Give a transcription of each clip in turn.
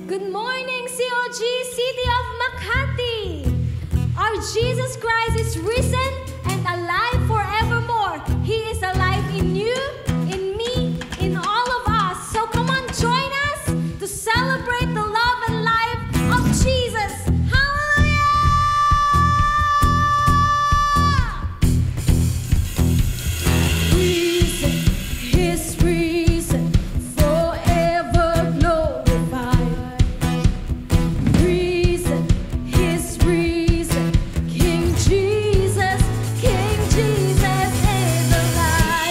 Good morning, COG City of Makati. Our Jesus Christ is risen and alive forevermore. He is alive in you, in me, in all of us. So come on, join us to celebrate the love and life of Jesus. Hallelujah! Risen, His risen, forever glorified. Risen, His risen, King Jesus is alive.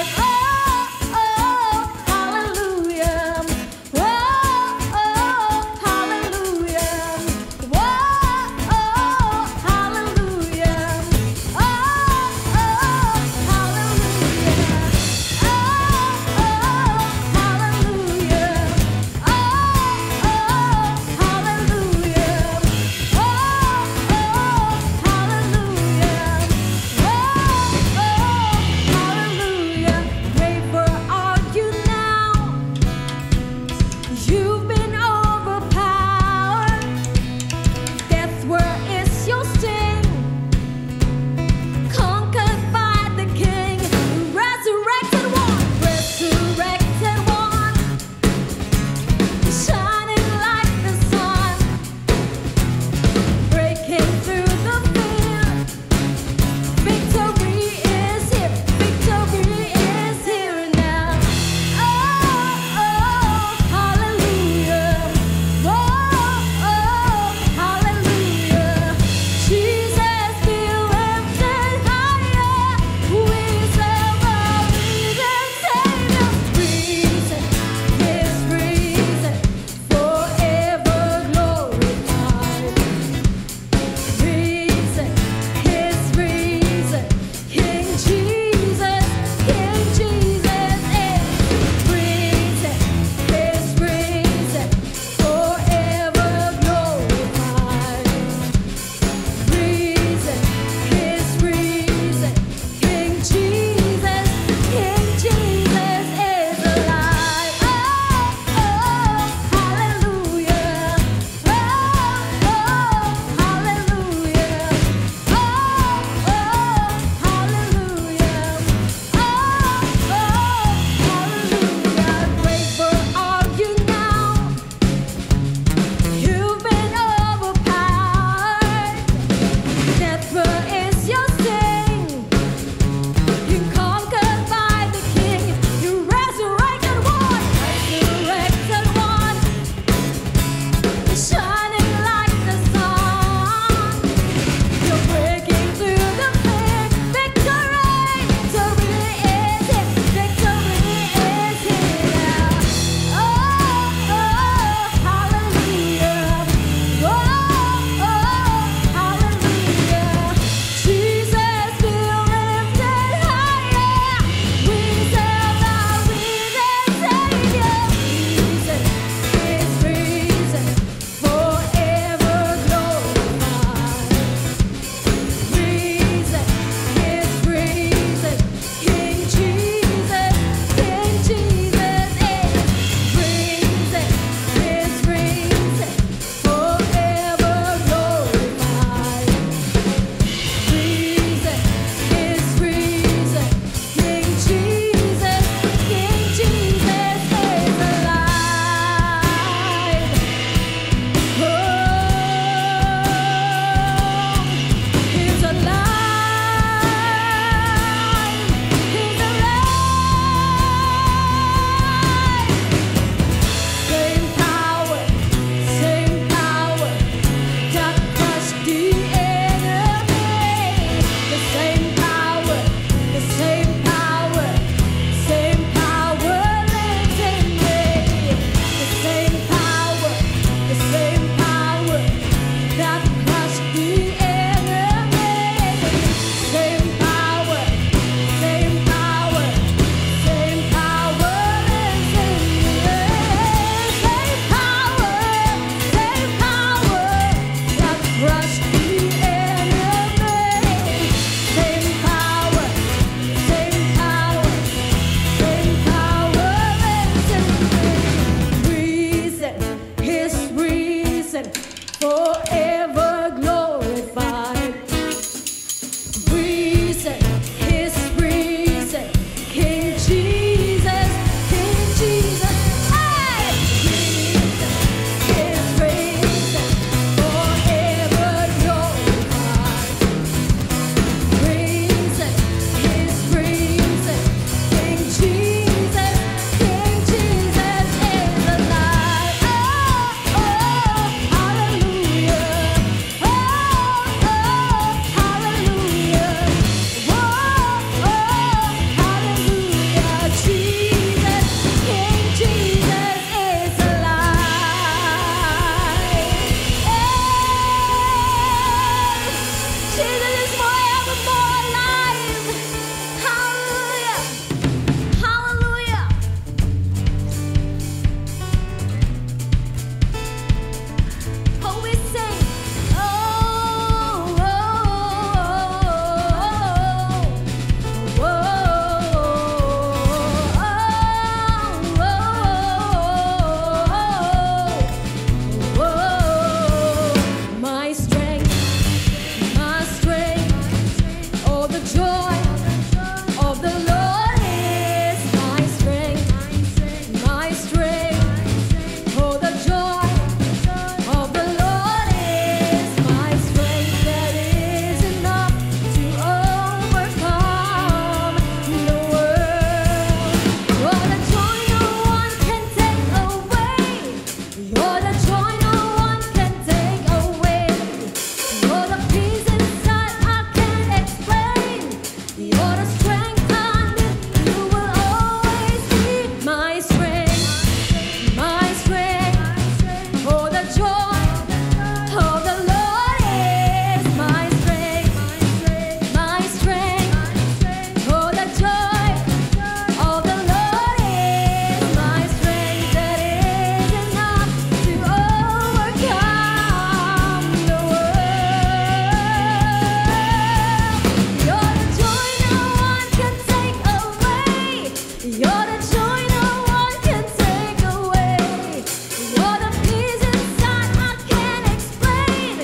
You're the joy no one can take away. You're the peace inside I can't explain.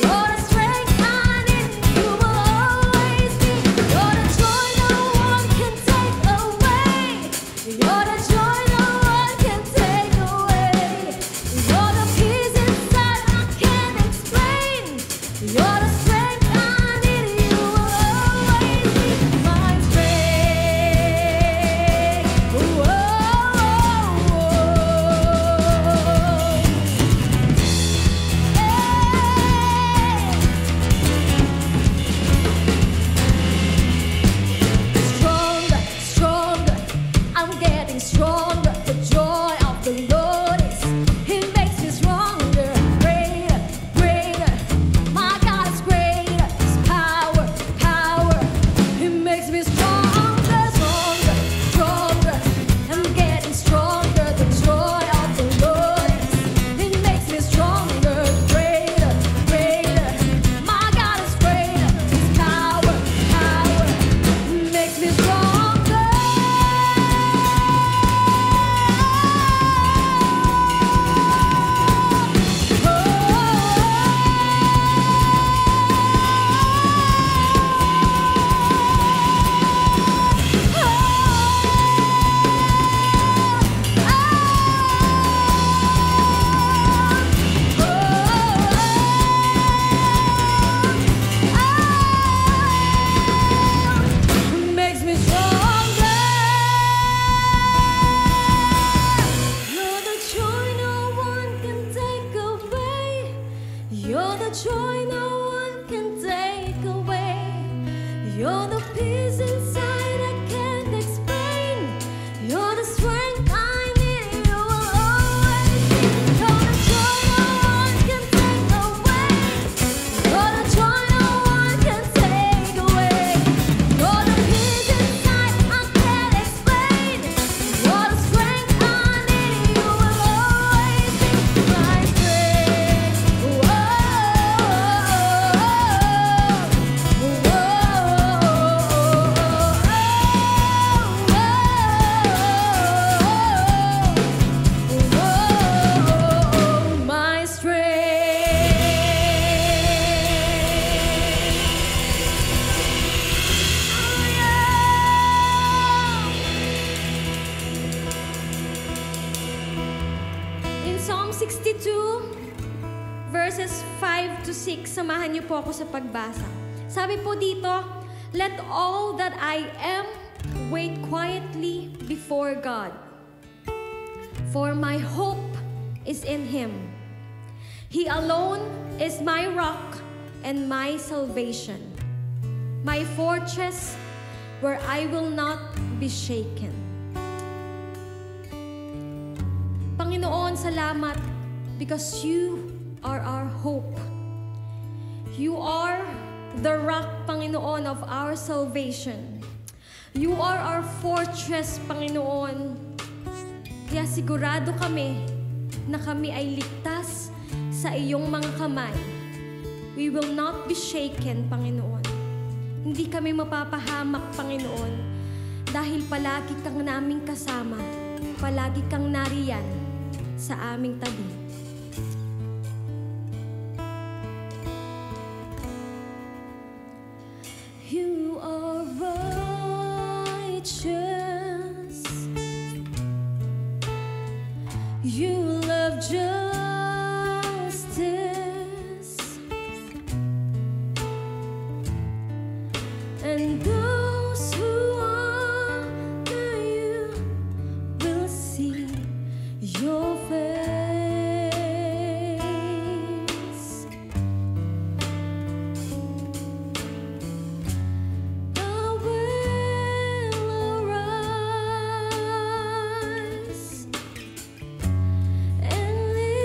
You're the strength I need. You will always be. You're the joy no one can take away. You're the joy no one can take away. You're the peace inside I can't explain. You're the strength I need. You will always be my strength. Whoa. Stronger, stronger, I'm getting stronger. The joy of the Lord is, He makes me stronger. Greater, greater, my God is greater. His power, power, He makes me stronger, stronger, stronger. I'm getting stronger. The joy of the Lord is, He makes me stronger. Greater, greater, my God is greater. His power, power, makes me stronger. Makes me stronger. You're the joy no one can take away. You're the joy no one can take away. You're the peace inside I can't explain. You're the strength I need. You will always be. You're the joy no one can take away. You're the joy no one can take away. You're the peace inside I can't explain. You're the strength I need. You will always be my strength. My In Psalm 62, verses 5 to 6, samahan niyo po ako sa pagbasa. Sabi po dito, let all that I am wait quietly before God, for my hope is in Him. He alone is my rock and my salvation, my fortress where I will not be shaken. Panginoon, salamat because You are our hope. You are the rock, Panginoon, of our salvation. You are our fortress, Panginoon. Kaya sigurado kami na kami ay ligtas sa Iyong mga kamay. We will not be shaken, Panginoon. Hindi kami mapapahamak, Panginoon, dahil palagi kang naming kasama, palagi kang nariyan sa aming tabi. You are righteous. You love justice. And those who honor You will see Your face. I will arise and live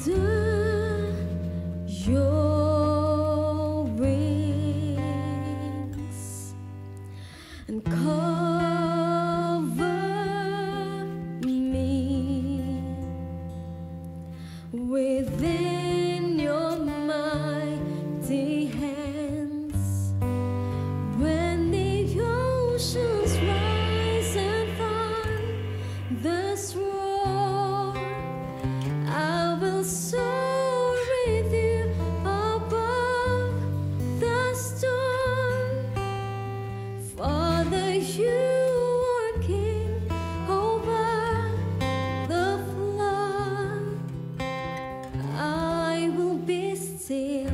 under your wings and cover me within your mighty hands. When the oceans rise and thunders roar, I will soar with you above the storm. Father, you are king over the flood. I will be still,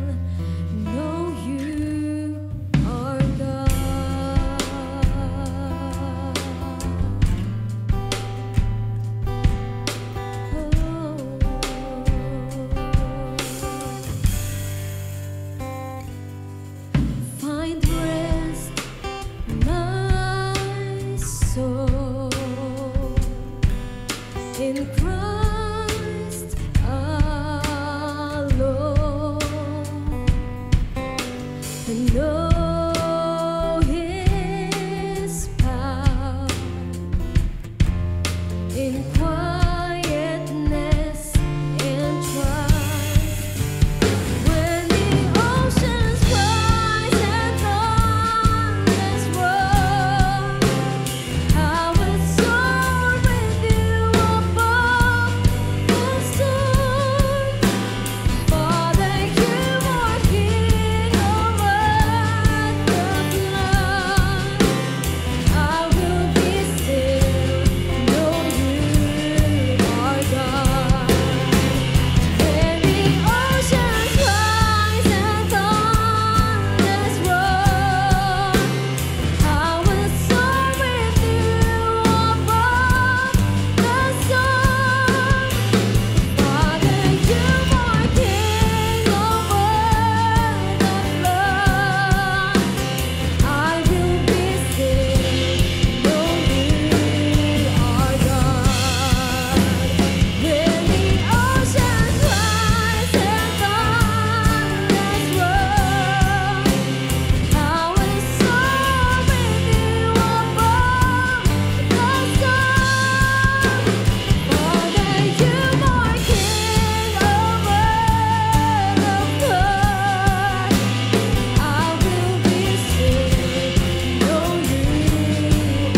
know you are God. Find rest, my soul, in Christ alone, and know His power in quietness and trust. When the oceans rise and thunders roar, I will soar with you above the storm. Father, you are king over the flood. I will be still, know you are God. When the oceans rise and thunders roar, I will soar with you above the storm. Father, you are king over the flood. I will be still, know you are God. When the oceans rise and thunders roar, I will soar with you above the storm. Father, you are king over the flood. I will be still, know you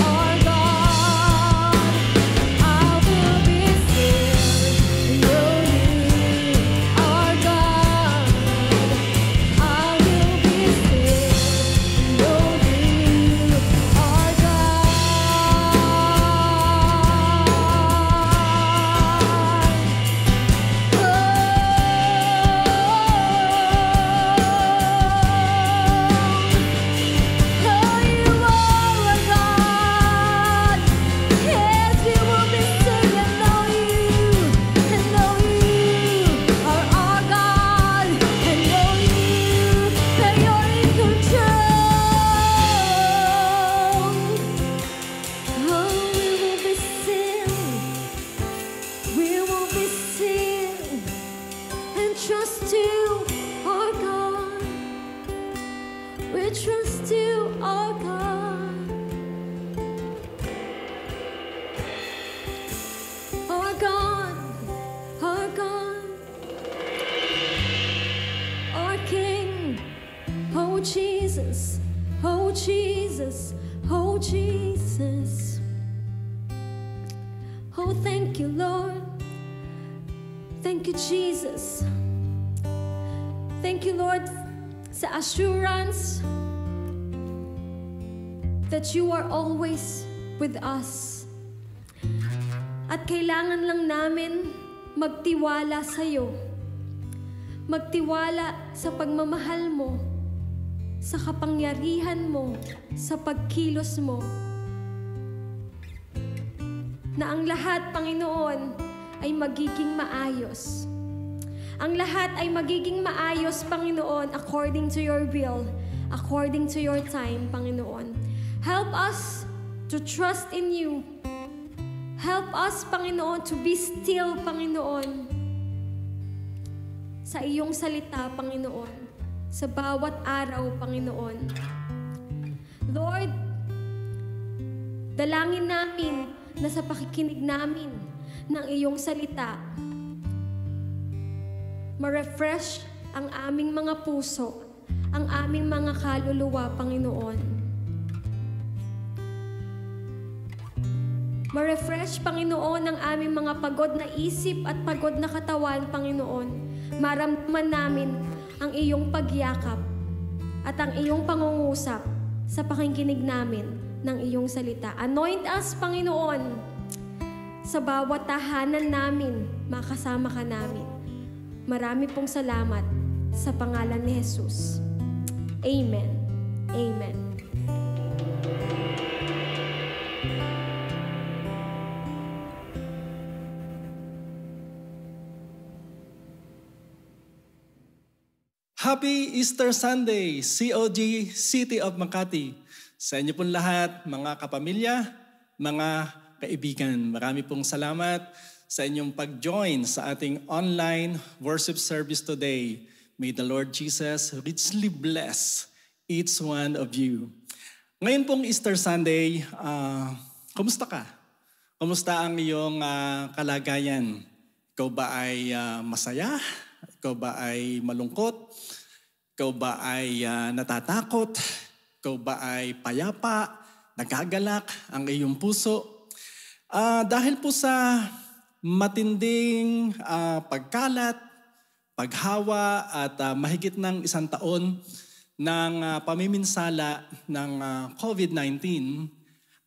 are God. I will be still, know you are God. I will be still, know you are Trust you, our God. We trust you, our God. Our God, our God, our King. Oh Jesus, oh Jesus, oh Jesus. Oh, thank you, Lord. Thank you, Jesus. Thank you, Lord, sa assurance that you are always with us. At kailangan lang namin magtiwala sa iyo. Magtiwala sa pagmamahal mo, sa kapangyarihan mo, sa pagkilos mo. Na ang lahat, Panginoon, ay magiging maayos. Ang lahat ay magiging maayos, Panginoon, according to your will, according to your time, Panginoon. Help us to trust in you. Help us, Panginoon, to be still, Panginoon. sa iyong salita, Panginoon, sa bawat araw, Panginoon. Lord, dalangin namin na sa pakikinig namin ng iyong salita, ma-refresh ang aming mga puso, ang aming mga kaluluwa, Panginoon. Ma-refresh, Panginoon, ang aming mga pagod na isip at pagod na katawan, Panginoon. Maramdaman namin ang iyong pagyakap at ang iyong pangungusap sa pakikinig namin ng iyong salita. Anoint us, Panginoon, sa bawat tahanan namin, makasama ka namin. Marami pong salamat sa pangalan ni Jesus. Amen. Amen. Happy Easter Sunday, COG City of Makati. Sa inyo pong lahat, mga kapamilya, mga kaibigan, marami pong salamat sa inyong pag-join sa ating online worship service today. May the Lord Jesus richly bless each one of you. Ngayon pong Easter Sunday, kumusta ka? Kumusta ang iyong kalagayan? Ikaw ba ay masaya? Ikaw ba ay malungkot? Ikaw ba ay natatakot? Ikaw ba ay payapa? Nagagalak ang iyong puso? Dahil po sa matinding pagkalat, paghawa at mahigit ng 1 taon ng pamiminsala ng COVID-19,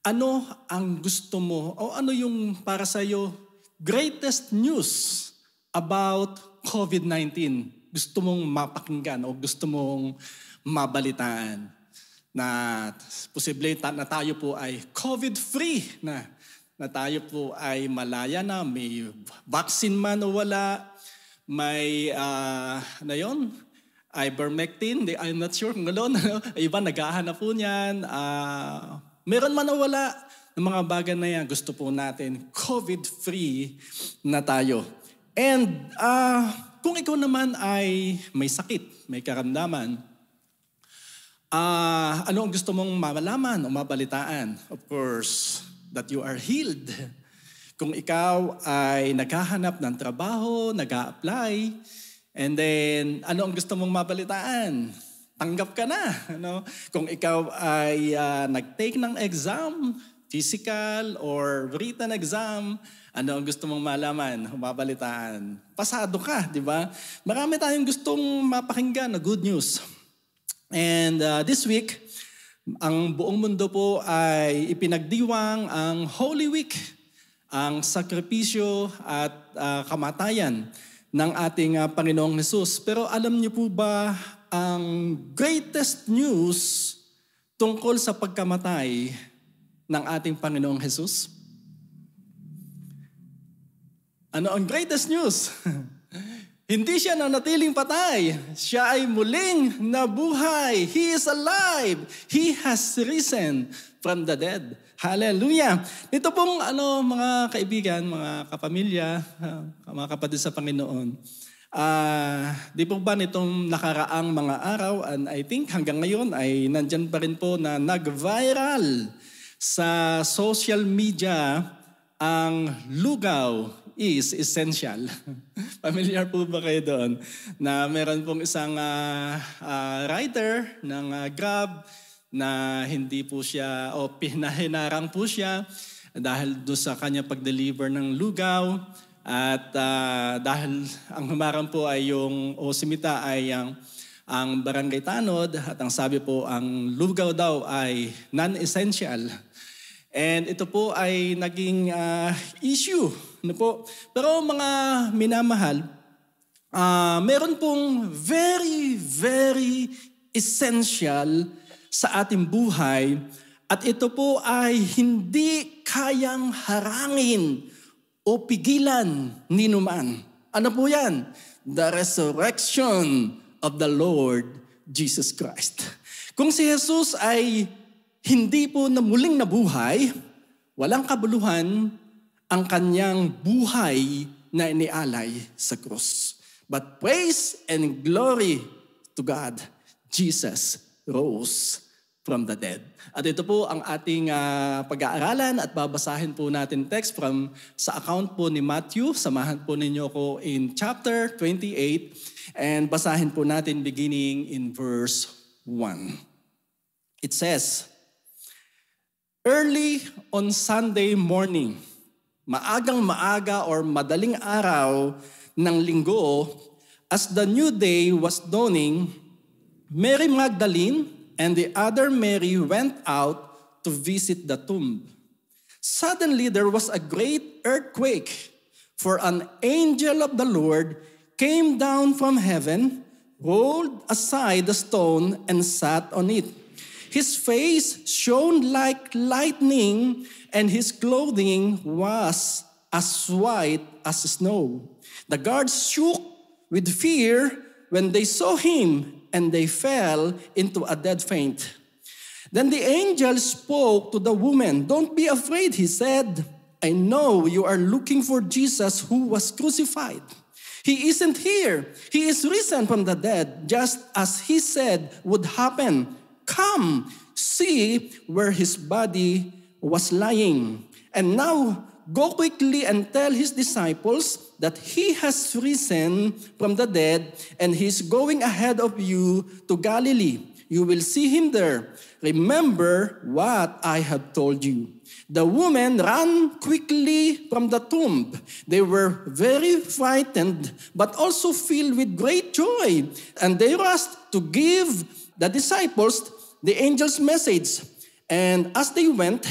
ano ang gusto mo o ano yung para sa iyo greatest news about COVID-19? Gusto mong mapakinggan o gusto mong mabalitaan na posible na tayo po ay COVID-free na tayo po ay malaya na, may vaccine man o wala, may ivermectin, I'm not sure kung gano'n, iba naghahanap po niyan, meron man o wala ng mga bagay na yan, gusto po natin COVID-free na tayo. And kung ikaw naman ay may sakit, may karamdaman, ano ang gusto mong malaman o mabalitaan? Of course, that you are healed. Kung ikaw ay naghahanap ng trabaho, nag-a-apply, and then ano ang gusto mong mabalitaan? Tanggap ka na. Ano? Kung ikaw ay nag-take ng exam, physical or written exam, ano ang gusto mong malaman, mabalitaan? Pasado ka, di ba? Marami tayong gustong mapakinggan na good news. And this week, ang buong mundo po ay ipinagdiwang ang Holy Week, ang sakripisyo at kamatayan ng ating Panginoong Jesus. Pero alam niyo po ba ang greatest news tungkol sa pagkamatay ng ating Panginoong Jesus? Ano ang greatest news? Hindi siya nanatiling patay. Siya ay muling nabuhay. He is alive. He has risen from the dead. Hallelujah. Ito pong mga kaibigan, mga kapamilya, mga kapatid sa Panginoon. Di po ba nitong nakaraang mga araw, and I think hanggang ngayon ay nandyan pa rin po na nag-viral sa social media ang lugaw is essential. Familiar po ba kayo doon? Na meron pong isang rider ng Grab na hindi po siya, o pinahinarang po siya dahil doon sa kanya pag-deliver ng lugaw. At dahil ang humarang po ay simita ay ang barangay tanod, at ang sabi po, ang lugaw daw ay non-essential. And ito po ay naging issue. Pero mga minamahal, meron pong very, very essential sa ating buhay, at ito po ay hindi kayang harangin o pigilan ni numan. Ano po yan? The resurrection of the Lord Jesus Christ. Kung si Jesus ay hindi po na muling nabuhay, walang kabuluhan ang kanyang buhay na inialay sa krus. But praise and glory to God, Jesus rose from the dead. At ito po ang ating pag-aaralan at babasahin po natin text sa account po ni Matthew. Samahan po ninyo ko in chapter 28 and basahin po natin beginning in verse 1. It says, early on Sunday morning, maagang maaga or madaling araw ng linggo, as the new day was dawning, Mary Magdalene and the other Mary went out to visit the tomb. Suddenly there was a great earthquake, for an angel of the Lord came down from heaven, rolled aside the stone, and sat on it. His face shone like lightning, and his clothing was as white as snow. The guards shook with fear when they saw him, and they fell into a dead faint. Then the angel spoke to the woman. "Don't be afraid," he said. "I know you are looking for Jesus who was crucified. He isn't here. He is risen from the dead, just as he said would happen. Come, see where his body was lying. And now go quickly and tell his disciples that he has risen from the dead, and he's going ahead of you to Galilee. You will see him there. Remember what I have told you." The women ran quickly from the tomb. They were very frightened, but also filled with great joy. And they rushed to give the disciples the angel's message. And as they went,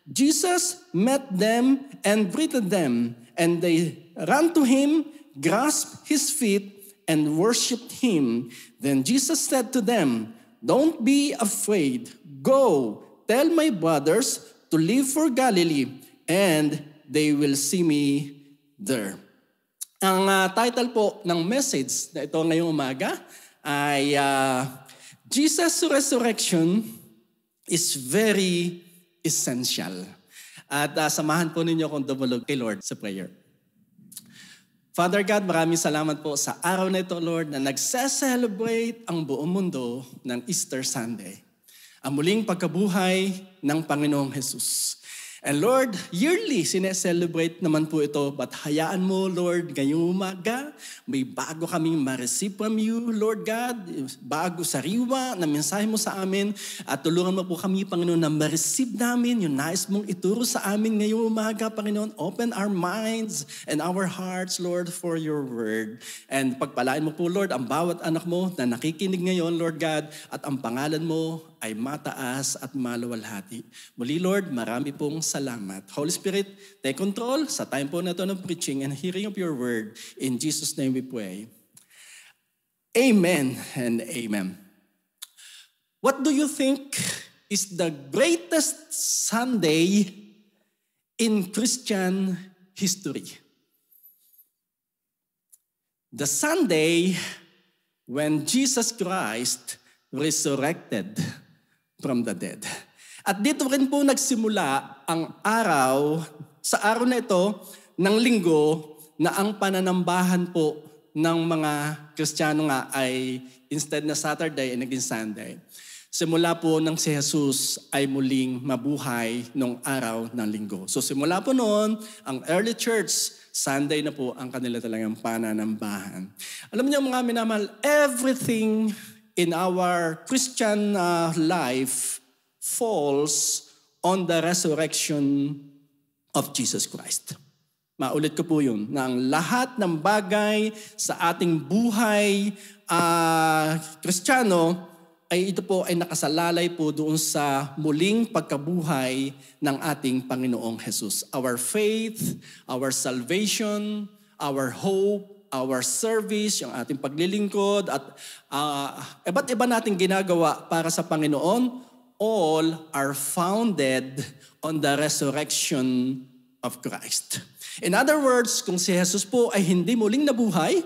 Jesus met them and greeted them. And they ran to him, grasped his feet, and worshipped him. Then Jesus said to them, "Don't be afraid. Go, tell my brothers to leave for Galilee, and they will see me there." Ang title po ng message na ito ngayong umaga ay Jesus' Resurrection is very essential. At samahan po ninyo akong dumulog kay Lord sa prayer. Father God, maraming salamat po sa araw na ito, Lord, na nagse-celebrate ang buong mundo ng Easter Sunday. Ang muling pagkabuhay ng Panginoong Jesus. And Lord, yearly sineselebrate naman po ito, but hayaan mo, Lord, ngayong umaga, may bago kaming ma-receive from you, Lord God, bago sariwa na mensahe mo sa amin, at tulungan mo po kami, Panginoon, na ma-receive namin yung nais mong ituro sa amin ngayong umaga, Panginoon. Open our minds and our hearts, Lord, for your word. And pagpalain mo po, Lord, ang bawat anak mo na nakikinig ngayon, Lord God, at ang pangalan mo ay mataas at maluwalhati. Muli, Lord, marami pong salamat. Holy Spirit, take control sa time po na ito ng preaching and hearing of your word. In Jesus' name we pray. Amen and amen. What do you think is the greatest Sunday in Christian history? The Sunday when Jesus Christ resurrected from the dead. At dito rin po nagsimula ang araw, sa araw na ito, ng linggo, na ang pananambahan po ng mga Kristiyano nga ay instead na Saturday ay naging Sunday. Simula po nang si Jesus ay muling mabuhay nung araw ng linggo. So simula po noon, ang early church, Sunday na po ang kanila talagang pananambahan. Alam niyo mga minamahal, everything in our Christian life falls on the resurrection of Jesus Christ. Maulit ko po yun, na ang lahat ng bagay sa ating buhay Kristiyano ay ito po ay nakasalalay po doon sa muling pagkabuhay ng ating Panginoong Jesus. Our faith, our salvation, our hope, our service, yung ating paglilingkod, at iba't iba nating ginagawa para sa Panginoon, all are founded on the resurrection of Christ. In other words, kung si Jesus po ay hindi muling nabuhay,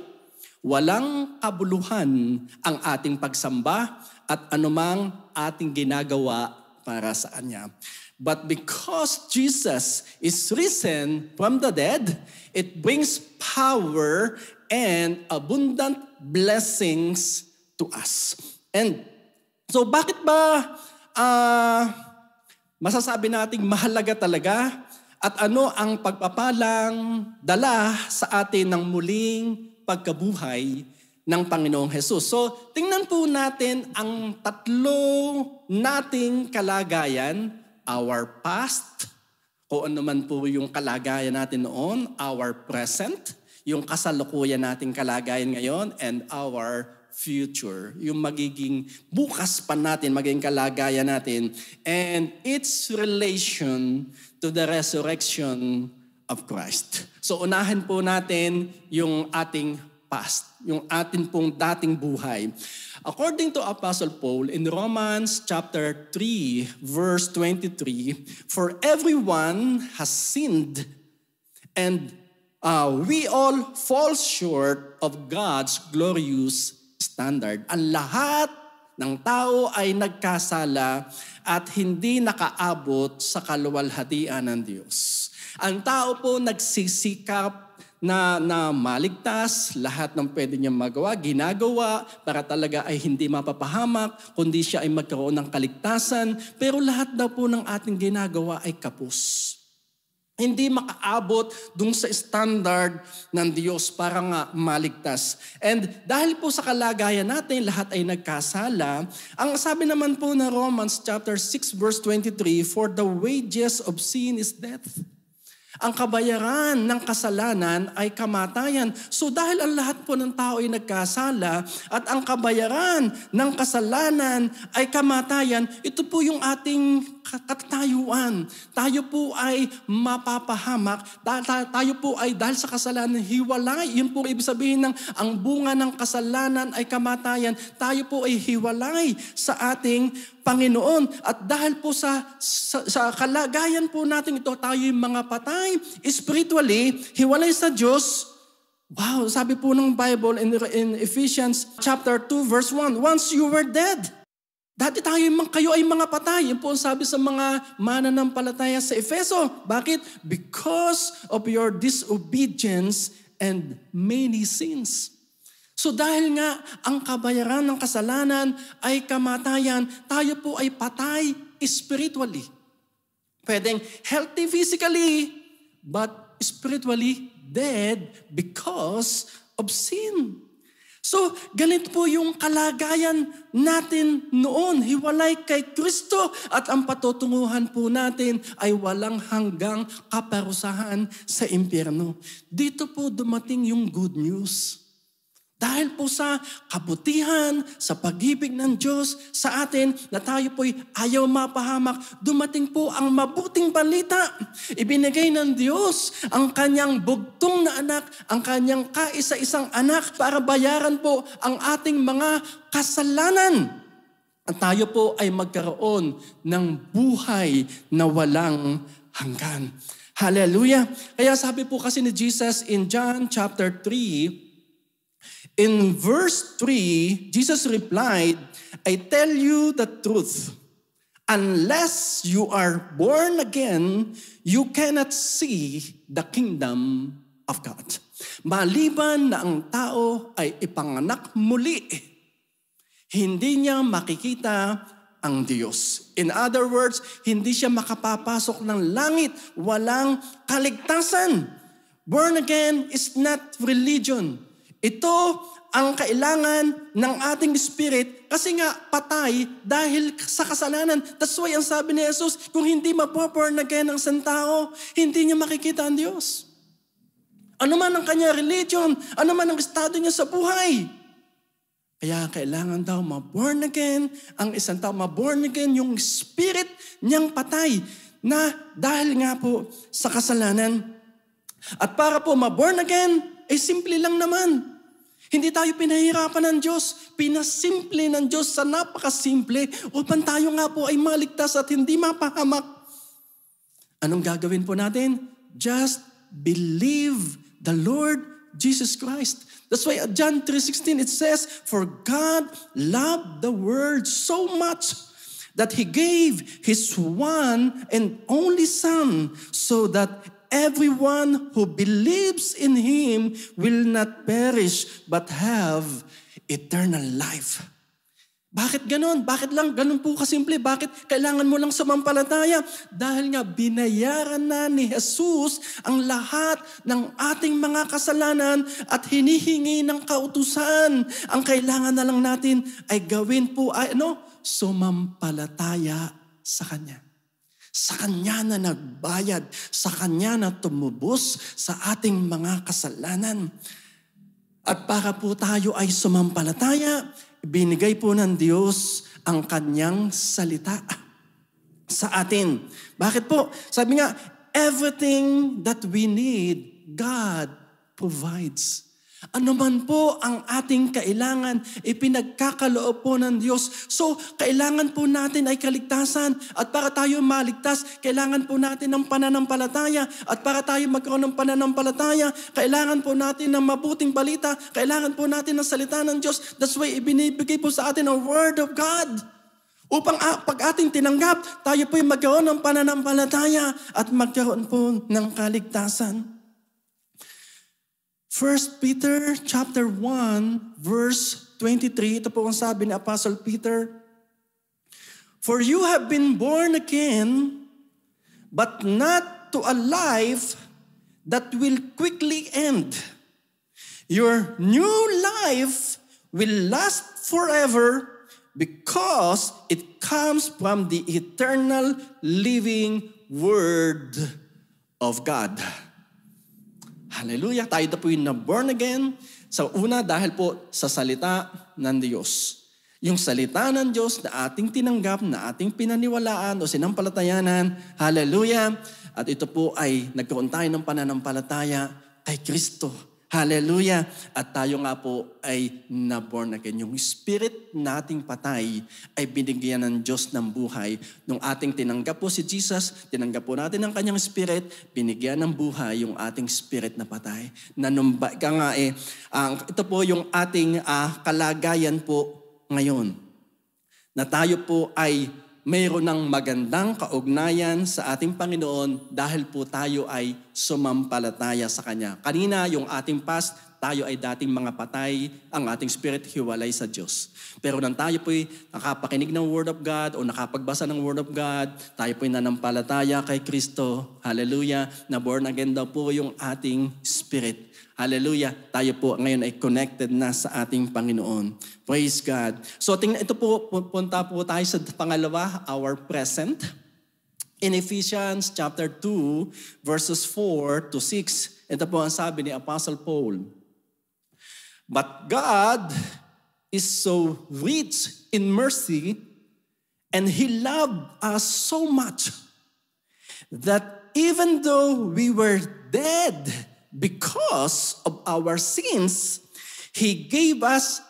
walang kabuluhan ang ating pagsamba at anumang ating ginagawa para sa Kanya. But because Jesus is risen from the dead, it brings power and abundant blessings to us. And so bakit ba masasabi nating mahalaga talaga at ano ang pagpapalang dala sa atin ng muling pagkabuhay ng Panginoong Jesus? So tingnan po natin ang tatlo nating kalagayan. Our past, kung ano man po yung kalagayan natin noon, our present, yung kasalukuyan nating kalagayan ngayon, and our future, yung magiging bukas pa natin, magiging kalagayan natin, and its relation to the resurrection of Christ. So unahin po natin yung ating past, yung atin pong dating buhay. According to Apostle Paul in Romans chapter 3, verse 23, for everyone has sinned and we all fall short of God's glorious standard. Ang lahat ng tao ay nagkasala at hindi nakaabot sa kaluwalhatian ng Diyos. Ang tao po nagsisikap na maligtas, lahat ng pwede niya magawa, ginagawa para talaga ay hindi mapapahamak, kundi siya ay magkaroon ng kaligtasan. Pero lahat daw po ng ating ginagawa ay kapos. Hindi makaabot dun sa standard ng Diyos para nga maligtas. And dahil po sa kalagayan natin, lahat ay nagkasala. Ang sabi naman po na Romans chapter 6 verse 23, for the wages of sin is death. Ang kabayaran ng kasalanan ay kamatayan. So dahil ang lahat po ng tao ay nagkasala at ang kabayaran ng kasalanan ay kamatayan, ito po yung ating katayuan. Tayo po ay mapapahamak. Tayo po ay dahil sa kasalanan hiwalay. Yun po ibig sabihin ng ang bunga ng kasalanan ay kamatayan. Tayo po ay hiwalay sa ating Panginoon. At dahil po sa kalagayan po natin ito, tayo yung mga patay, spiritually, hiwalay sa Diyos. Wow, sabi po ng Bible in Ephesians chapter 2 verse 1, once you were dead. Dati kayo ay mga patay. Yun po ang sabi sa mga mananampalataya sa Efeso. Bakit? Because of your disobedience and many sins. So dahil nga ang kabayaran ng kasalanan ay kamatayan, tayo po ay patay spiritually. Pwedeng healthy physically, but spiritually dead because of sin. So ganito po yung kalagayan natin noon, hiwalay kay Kristo, at ang patutunguhan po natin ay walang hanggang kaparusahan sa impyerno. Dito po dumating yung good news. Dahil po sa kabutihan, sa pag-ibig ng Diyos sa atin, na tayo po'y ayaw mapahamak, dumating po ang mabuting balita. Ibinigay ng Diyos ang kanyang bugtong na anak, ang kanyang kaisa-isang anak, para bayaran po ang ating mga kasalanan. At tayo po ay magkaroon ng buhay na walang hanggan. Hallelujah! Kaya sabi po kasi ni Jesus in John chapter 3, in verse 3, Jesus replied, I tell you the truth. Unless you are born again, you cannot see the kingdom of God. Maliban na ang tao ay ipanganak muli, hindi niya makikita ang Diyos. In other words, hindi siya makapapasok ng langit, walang kaligtasan. Born again is not religion. Ito ang kailangan ng ating spirit kasi nga patay dahil sa kasalanan. That's why ang sabi ni Jesus, kung hindi mapoborn again ang isang tao, hindi niya makikita ang Diyos. Ano man ang kanya religion, ano man ang estado niya sa buhay. Kaya kailangan daw maborn again ang isang tao. Maborn again yung spirit niyang patay na dahil nga po sa kasalanan. At para po maborn again, simple lang naman. Hindi tayo pinahirapan ng Diyos. Pinasimple ng Diyos sa napakasimple upang tayo nga po ay maligtas at hindi mapahamak. Anong gagawin po natin? Just believe the Lord Jesus Christ. That's why John 3:16 it says, for God loved the world so much that He gave His one and only Son, so that everyone who believes in Him will not perish but have eternal life. Bakit ganon? Bakit lang ganon po kasimple? Bakit kailangan mo lang sumampalataya? Dahil nga binayaran na ni Jesus ang lahat ng ating mga kasalanan at hinihingi ng kautusan. Ang kailangan na lang natin ay gawin po ay sumampalataya sa Kanya. Sa Kanya na nagbayad, sa Kanya na tumubos sa ating mga kasalanan. At para po tayo ay sumampalataya, binigay po ng Diyos ang Kanyang salita sa atin. Bakit po? Sabi nga, everything that we need, God provides. Ano man po ang ating kailangan, ipinagkakaloob po ng Diyos. So, kailangan po natin ay kaligtasan. At para tayo maligtas, kailangan po natin ng pananampalataya. At para tayo magkaroon ng pananampalataya, kailangan po natin ng mabuting balita. Kailangan po natin ng salita ng Diyos. That's why ibinibigay po sa atin ang Word of God. Upang pag ating tinanggap, tayo po ay magkaroon ng pananampalataya at magkaroon po ng kaligtasan. 1 Peter chapter 1 verse 23, ito po ang sabi ni Apostle Peter, "For you have been born again, but not to a life that will quickly end. Your new life will last forever because it comes from the eternal living Word of God." Hallelujah. Tayo na po yung na-born again. Sa una, dahil po sa salita ng Diyos. Yung salita ng Diyos na ating tinanggap, na ating pinaniwalaan o sinampalatayanan. Hallelujah. At ito po ay nagkaroon tayo ng pananampalataya kay Kristo. Hallelujah. At tayo nga po ay na-born again. Yung spirit nating patay ay binigyan ng Diyos ng buhay. Nung ating tinanggap po si Jesus, tinanggap po natin ang kanyang spirit, binigyan ng buhay yung ating spirit na patay. Ito po yung ating kalagayan po ngayon. Na tayo po ay mayroon ng magandang kaugnayan sa ating Panginoon dahil po tayo ay sumampalataya sa Kanya. Kanina, yung ating past, tayo ay dating mga patay, ang ating spirit hiwalay sa Diyos. Pero nang tayo po ay nakapakinig ng Word of God o nakapagbasa ng Word of God, tayo po ay nanampalataya kay Kristo. Hallelujah. Na born again daw po yung ating spirit. Hallelujah. Tayo po ngayon ay connected na sa ating Panginoon. Praise God. So tingnan, ito po, punta po tayo sa pangalawa, our present. In Ephesians chapter 2, verses 4 to 6, ito po ang sabi ni Apostle Paul. "But God is so rich in mercy, and He loved us so much, that even though we were dead because of our sins, He gave us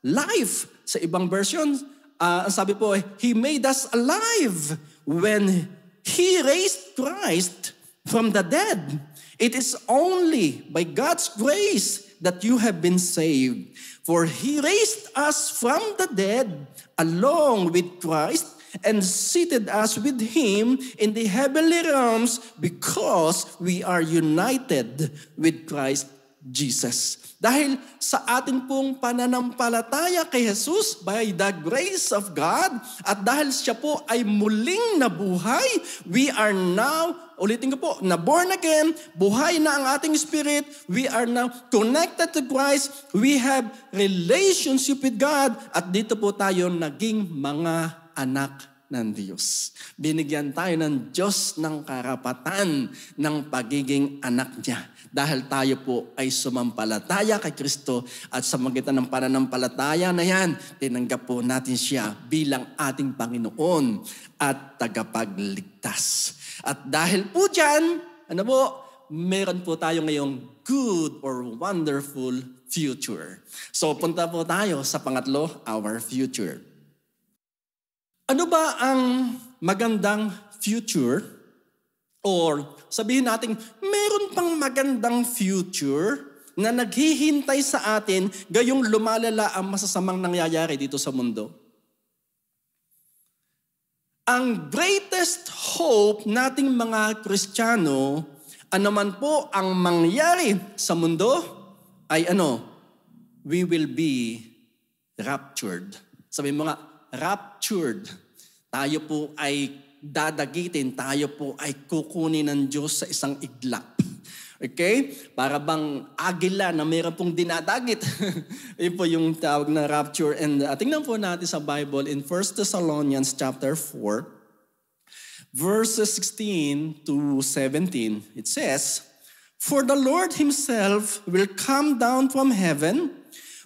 life." Sa ibang version, ang sabi po, He made us alive when He raised Christ from the dead. It is only by God's grace that you have been saved. For He raised us from the dead along with Christ and seated us with Him in the heavenly realms because we are united with Christ Jesus. Dahil sa atin pong pananampalataya kay Jesus by the grace of God at dahil siya po ay muling nabuhay, we are now, ulitin ko po, na born again, buhay na ang ating spirit, we are now connected to Christ, we have relationship with God at dito po tayo naging mga anak ng Diyos. Binigyan tayo ng Diyos ng karapatan ng pagiging anak niya. Dahil tayo po ay sumampalataya kay Kristo at sa magitan ng pananampalataya na yan, tinanggap po natin siya bilang ating Panginoon at tagapagligtas. At dahil po dyan, meron po tayo ngayong good or wonderful future. So punta po tayo sa pangatlo, our future. Ano ba ang magandang future? Or sabihin natin, meron pang magandang future na naghihintay sa atin gayong lumalala ang masasamang nangyayari dito sa mundo? Ang greatest hope nating mga Kristiyano, anuman po ang mangyari sa mundo, ay we will be raptured. Sabi mo nga, raptured. Tayo po ay dadagitin, tayo po ay kukunin ng Diyos sa isang iglap. Okay? Para bang agila na mayroon pong dinadagit. Yun po yung tawag na rapture. And tingnan po natin sa Bible in 1 Thessalonians chapter 4, verses 16 to 17. It says, "For the Lord himself will come down from heaven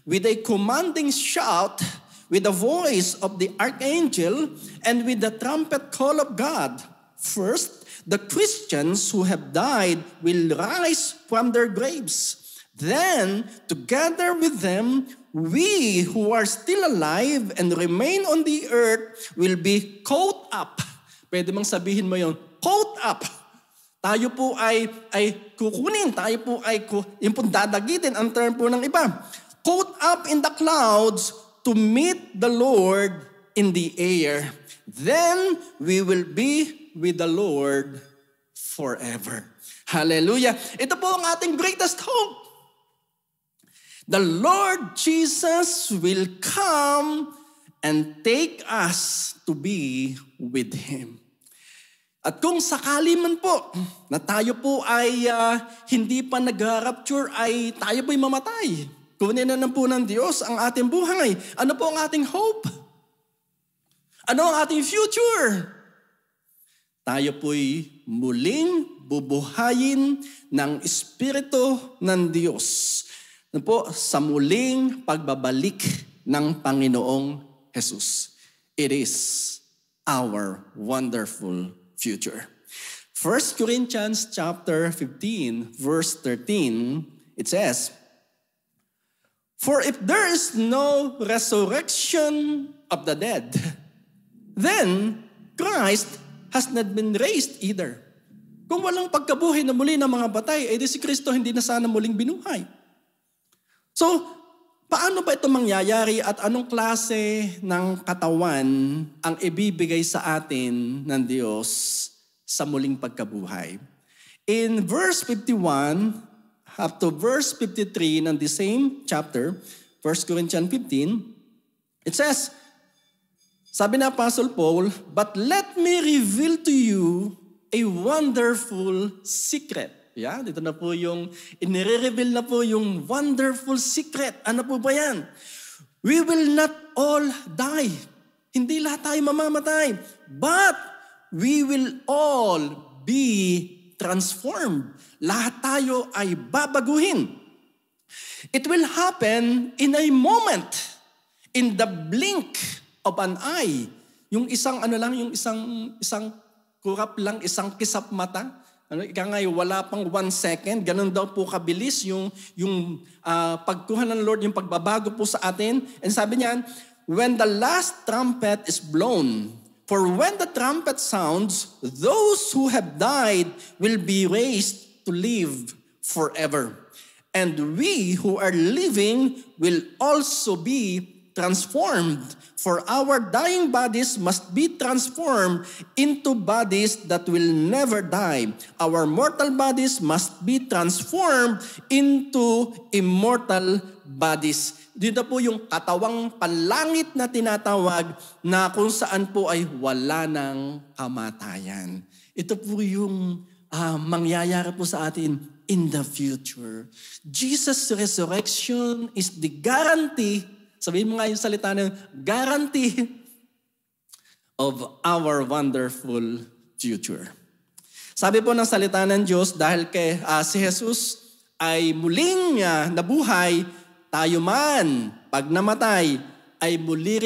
with a commanding shout, with the voice of the archangel, and with the trumpet call of God. First, the Christians who have died will rise from their graves. Then, together with them, we who are still alive and remain on the earth will be caught up." Pwede mong sabihin mo yun, caught up. Tayo po ay kukunin, tayo po ay yung po dadagitin, ang term po ng iba. Caught up in the clouds to meet the Lord in the air. Then we will be with the Lord forever. Hallelujah. Ito po ang ating greatest hope. The Lord Jesus will come and take us to be with Him. At kung sakali man po na tayo po ay hindi pa nag-rapture, ay tayo po'y mamatay. Kunin na po ng Diyos ang ating buhay. Ano po ang ating hope? Ano ang ating future? Tayo po'y muling bubuhayin ng Espiritu ng Diyos. Ano po? Sa muling pagbabalik ng Panginoong Jesus. It is our wonderful future. 1 Corinthians chapter 15, verse 13, it says, "For if there is no resurrection of the dead, then Christ has not been raised either." Kung walang pagkabuhay na muli ng mga batay, edi si Kristo hindi na sana muling binuhay. So, paano ba ito mangyayari at anong klase ng katawan ang ibibigay sa atin ng Diyos sa muling pagkabuhay? In verse 51 up to verse 53 ng the same chapter, 1 Corinthians 15, it says, sabi na Apostle Paul, "But let me reveal to you a wonderful secret." Yeah, dito na po yung, inire-reveal na po yung wonderful secret. Ano po ba yan? We will not all die. Hindi lahat tayo mamamatay. But we will all be transformed. Lahat tayo ay babaguhin. It will happen in a moment, in the blink of an eye. Yung isang yung isang kurap lang, isang kisap mata. Ika nga, wala pang 1 second. Ganun daw po kabilis yung pagkuha ng Lord, yung pagbabago po sa atin. And sabi niyan, "When the last trumpet is blown, for when the trumpet sounds, those who have died will be raised to live forever. And we who are living will also be transformed. For our dying bodies must be transformed into bodies that will never die. Our mortal bodies must be transformed into immortal bodies." Dito po yung katawang panlangit na tinatawag na kung saan po ay wala ng kamatayan. Ito po yung mangyayari po sa atin in the future. Jesus' resurrection is the guarantee. Sabihin mo nga yung salita ng guarantee of our wonderful future. Sabi po ng salita ng Diyos, dahil kay si Jesus ay muling nabuhay, tayo man, pag namatay, ay muli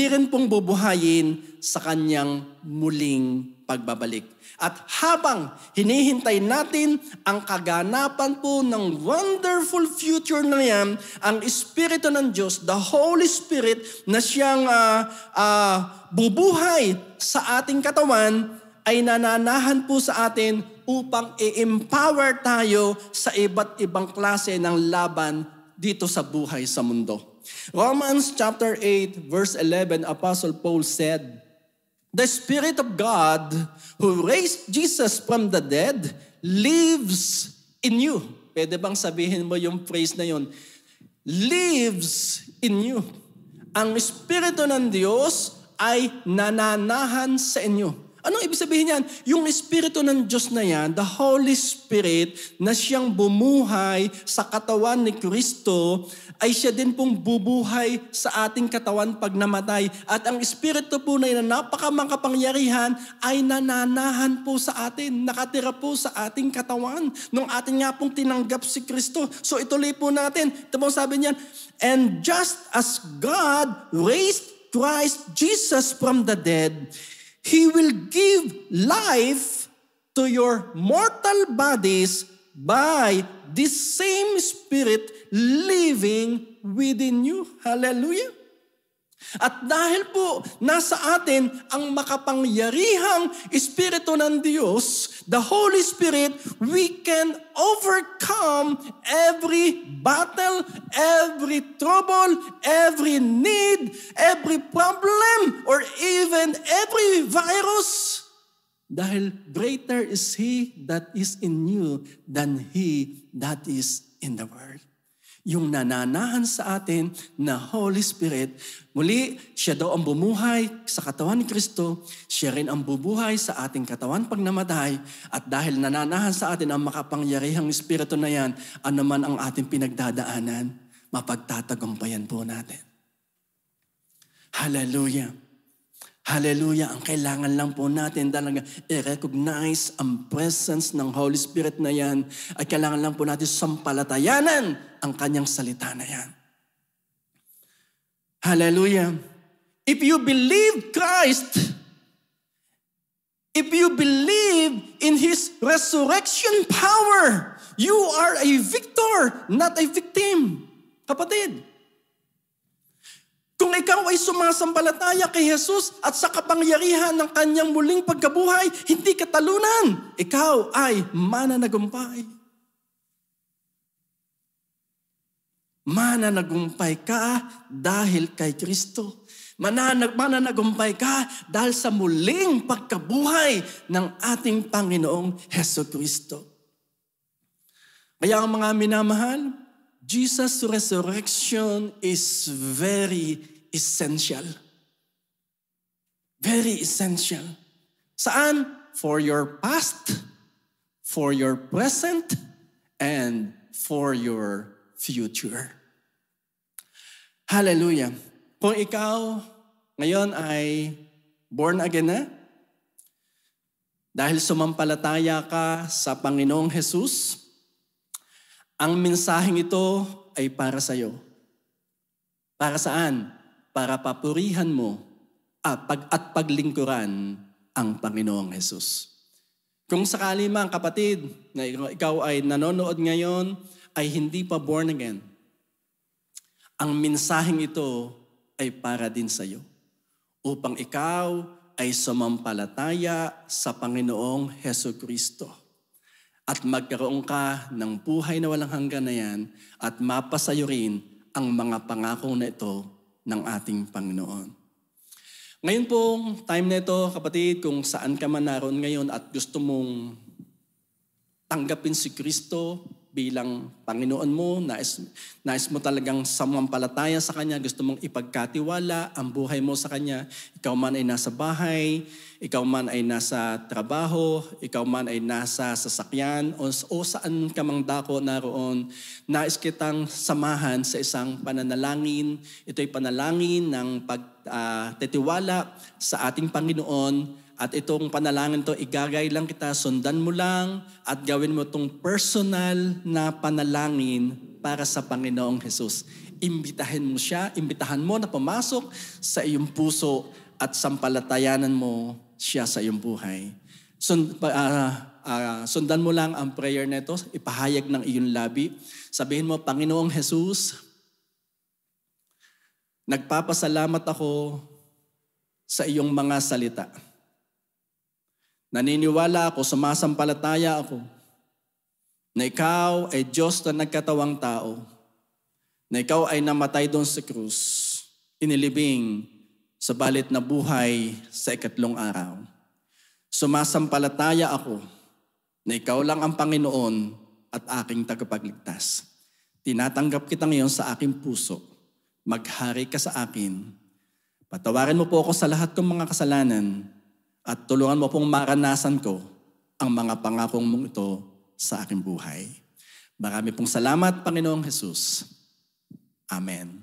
rin pong bubuhayin sa kanyang muling pagbabalik. At habang hinihintay natin ang kaganapan po ng wonderful future na yan, ang Espiritu ng Diyos, the Holy Spirit, na siyang bubuhay sa ating katawan, ay nananahan po sa atin upang i-empower tayo sa iba't ibang klase ng laban dito sa buhay sa mundo. Romans chapter 8, verse 11, Apostle Paul said, The Spirit of God who raised Jesus from the dead lives in you. Pwede bang sabihin mo yung phrase na yun? Lives in you. Ang Espiritu ng Diyos ay nananahan sa inyo. Anong ibig sabihin yan? Yung Espiritu ng Diyos na yan, the Holy Spirit, na siyang bumuhay sa katawan ni Kristo, ay siya din pong bubuhay sa ating katawan pag namatay. At ang Espiritu po na yan, na napakamakapangyarihan, ay nananahan po sa atin, nakatira po sa ating katawan, nung atin nga pong tinanggap si Kristo. So ituloy po natin. Ito po sabi niyan, and just as God raised Christ Jesus from the dead, He will give life to your mortal bodies by this same Spirit living within you. Hallelujah! At dahil po nasa atin ang makapangyarihang Espiritu ng Diyos, the Holy Spirit, we can overcome every battle, every trouble, every need, every problem, or even every virus. Dahil greater is He that is in you than he that is in the world. Yung nananahan sa atin na Holy Spirit, muli, siya daw ang bumuhay sa katawan ni Kristo, siya rin ang bubuhay sa ating katawan pag namatay, at dahil nananahan sa atin ang makapangyarihang Espiritu na yan, ano man ang ating pinagdadaanan, mapagtatagumpayan po natin. Hallelujah! Hallelujah! Ang kailangan lang po natin talaga i-recognize ang presence ng Holy Spirit na yan, at kailangan lang po natin sampalatayanan ang kanyang salita na yan. Hallelujah! If you believe Christ, if you believe in His resurrection power, you are a victor, not a victim. Kapatid, kung ikaw ay sumasampalataya kay Jesus at sa kapangyarihan ng kanyang muling pagkabuhay, hindi ka talunan. Ikaw ay mananagumpay. Mananagumpay ka dahil kay Kristo. Mananagumpay ka dahil sa muling pagkabuhay ng ating Panginoong Hesukristo. Kaya ang mga minamahal, Jesus' resurrection is very essential. Very essential. Saan? For your past, for your present, and for your future. Hallelujah. Kung ikaw ngayon ay born again na, dahil sumampalataya ka sa Panginoong Jesus, ang mensaheng ito ay para sa iyo. Para saan? Para papurihan mo at paglingkuran ang Panginoong Jesus. Kung sakali man, kapatid, na ikaw ay nanonood ngayon, ay hindi pa born again, ang mensaheng ito ay para din sa iyo. Upang ikaw ay sumampalataya sa Panginoong Hesukristo. At magkaroon ka ng buhay na walang hanggan na yan at mapasayo rin ang mga pangako na ito ng ating Panginoon. Ngayon pong time na ito, kapatid, kung saan ka man naroon ngayon at gusto mong tanggapin si Kristo bilang Panginoon mo, nais mo talagang samampalataya sa Kanya, gusto mong ipagkatiwala ang buhay mo sa Kanya, ikaw man ay nasa bahay, ikaw man ay nasa trabaho, ikaw man ay nasa sasakyan, o saan ka mang dako naroon, nais kitang samahan sa isang pananalangin. Ito'y panalangin ng pagtitiwala sa ating Panginoon. At itong panalangin to, igagay lang kita, sundan mo lang at gawin mo itong personal na panalangin para sa Panginoong Jesus. Imbitahin mo siya, imbitahan mo na pumasok sa iyong puso at sampalatayanan mo siya sa iyong buhay. Sundan mo lang ang prayer nito, ipahayag ng iyong labi. Sabihin mo, Panginoong Jesus, nagpapasalamat ako sa iyong mga salita. Naniniwala ako, sumasampalataya ako, na ikaw ay Diyos na nagkatawang tao, na ikaw ay namatay doon sa krus, inilibing, Subalit nabuhay sa ikatlong araw. Sumasampalataya ako na ikaw lang ang Panginoon at aking tagapagligtas. Tinatanggap kita ngayon sa aking puso. Maghari ka sa akin. Patawarin mo po ako sa lahat kong mga kasalanan at tulungan mo pong maranasan ko ang mga pangakong mong ito sa aking buhay. Marami pong salamat, Panginoong Jesus. Amen.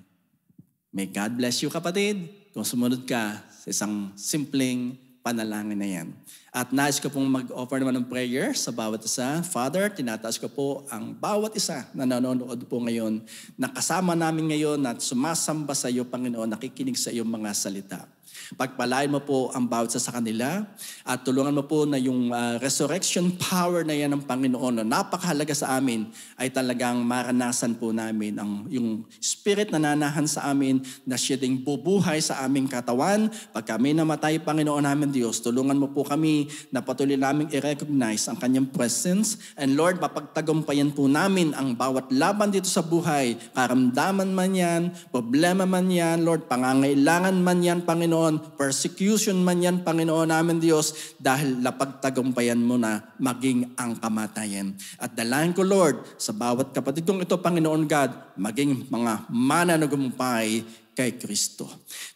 May God bless you, kapatid, kung sumunod ka sa isang simpleng panalangin na yan. At nais ko pong mag-offer naman ng prayer sa bawat isa. Father, tinataas ko po ang bawat isa na nanonood po ngayon, na kasama namin ngayon at sumasamba sa iyo, Panginoon, nakikinig sa iyong mga salita. Pagpalain mo po ang bawat isa sa kanila at tulungan mo po na yung resurrection power na yan ng Panginoon na napakahalaga sa amin ay talagang maranasan po namin yung spirit na nanahan sa amin na siya ding bubuhay sa aming katawan. Pag kami namatay, Panginoon namin Diyos, tulungan mo po kami na patuloy naming i-recognize ang kanyang presence. And Lord, mapagtagumpayan po namin ang bawat laban dito sa buhay. Karamdaman man yan, problema man yan, Lord, pangangailangan man yan, Panginoon, persecution man yan, Panginoon namin Diyos, dahil napagtagumpayan mo na maging ang kamatayan. At dalayan ko, Lord, sa bawat kapatid kong ito, Panginoon God, maging mga mananagumpay kay Kristo.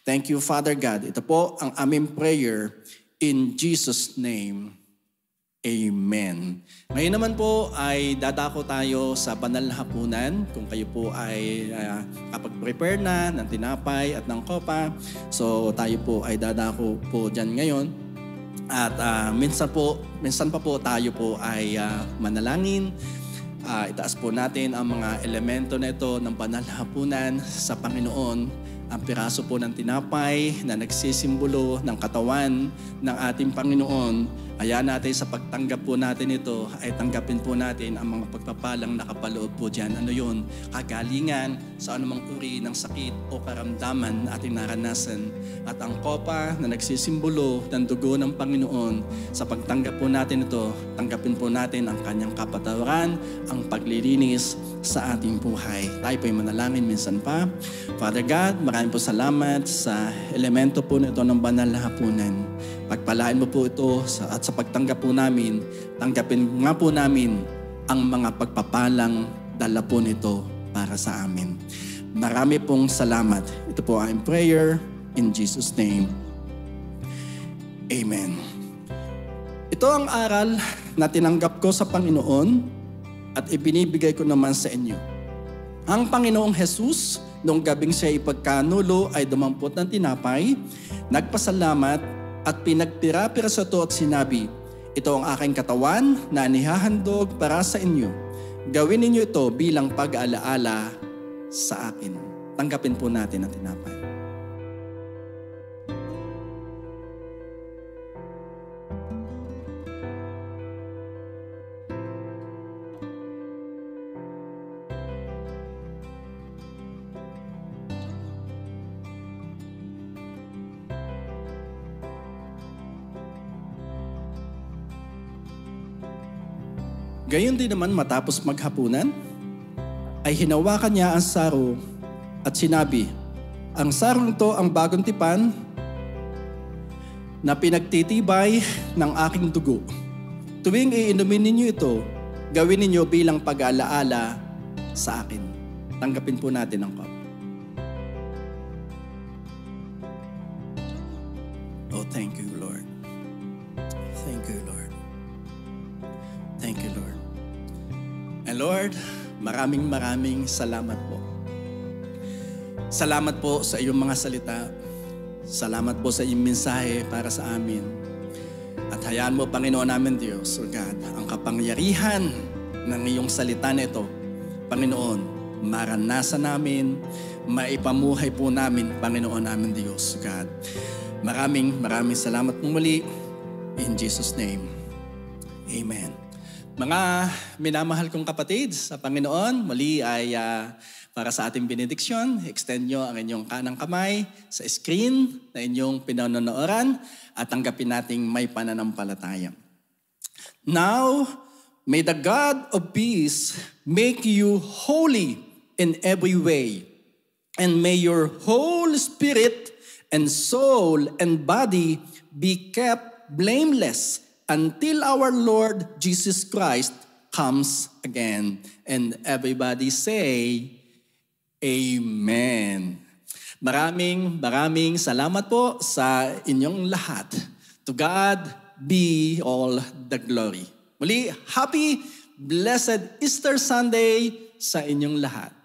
Thank you, Father God. Ito po ang aming prayer in Jesus' name. Amen. Ngayon naman po ay dadako tayo sa banal na hapunan. Kung kayo po ay kapag-prepare na ng tinapay at ng kopa, so tayo po ay dadako po dyan ngayon. At minsan pa po tayo po ay manalangin. Itaas po natin ang mga elemento na ito ng banal na hapunan sa Panginoon. Ang piraso po ng tinapay na nagsisimbolo ng katawan ng ating Panginoon. Hayaan natin sa pagtanggap po natin ito ay tanggapin po natin ang mga pagpapalang nakapaloob po dyan. Ano yun? Kagalingan sa anumang uri ng sakit o karamdaman na ating naranasan. At ang kopa na nagsisimbolo ng dugo ng Panginoon, sa pagtanggap po natin ito, tanggapin po natin ang kanyang kapatawaran, ang paglilinis sa ating buhay. Tayo po ay manalangin minsan pa. Father God, maraming po salamat sa elemento po nito ng banal na hapunan. Pagpalain mo po ito at sa pagtanggap po namin, tanggapin nga po namin ang mga pagpapalang dala po nito para sa amin. Marami pong salamat. Ito po ang prayer in Jesus' name. Amen. Ito ang aral na tinanggap ko sa Panginoon at ibinibigay ko naman sa inyo. Ang Panginoong Jesus, nung gabing siya ipagkanulo ay dumampot ng tinapay, nagpasalamat at pinagpira-pira sa ito at sinabi, ito ang aking katawan na inihahandog para sa inyo. Gawin ninyo ito bilang pag-alaala sa akin. Tanggapin po natin ang tinapay. Gayon din naman matapos maghapunan, ay hinawakan niya ang saro at sinabi, ang sarong ito ang bagong tipan na pinagtitibay ng aking dugo. Tuwing iinumin ninyo ito, gawin ninyo bilang pag-aalaala sa akin. Tanggapin po natin ang cup. Oh, thank you, Lord. Thank you, Lord. Thank you, Lord. And Lord, maraming salamat po. Salamat po sa iyong mga salita. Salamat po sa iyong mensahe para sa amin. At hayaan mo, Panginoon namin Diyos, O God, ang kapangyarihan ng iyong salita na ito, Panginoon, maranasan namin, maipamuhay po namin, Panginoon namin Diyos, O God. Maraming salamat po muli. In Jesus' name, Amen. Mga minamahal kong kapatid sa Panginoon, muli ay para sa ating benediksyon, extend nyo ang inyong kanang kamay sa screen na inyong pinanonooran at tanggapin nating may pananampalataya. Now, may the God of peace make you holy in every way, and may your whole spirit and soul and body be kept blameless until our Lord Jesus Christ comes again. And everybody say, Amen. Maraming salamat po sa inyong lahat. To God be all the glory. Muli, happy, blessed Easter Sunday sa inyong lahat.